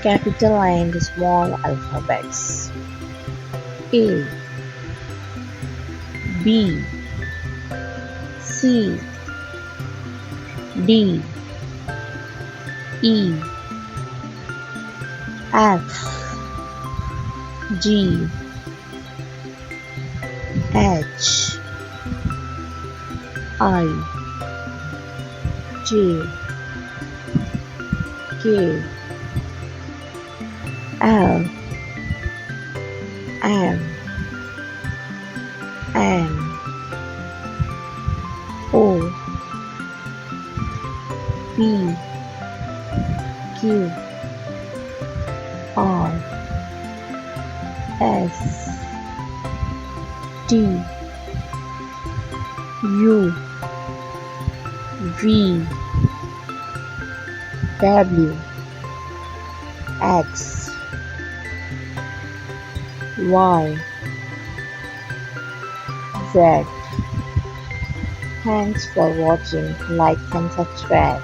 Capital and small alphabets: A, B, C, D, E, F, G, H, I, J, K, L, M, N, O, P, Q, R, S, T, U, V, W, X, Y, Z. Thanks for watching. Like and subscribe.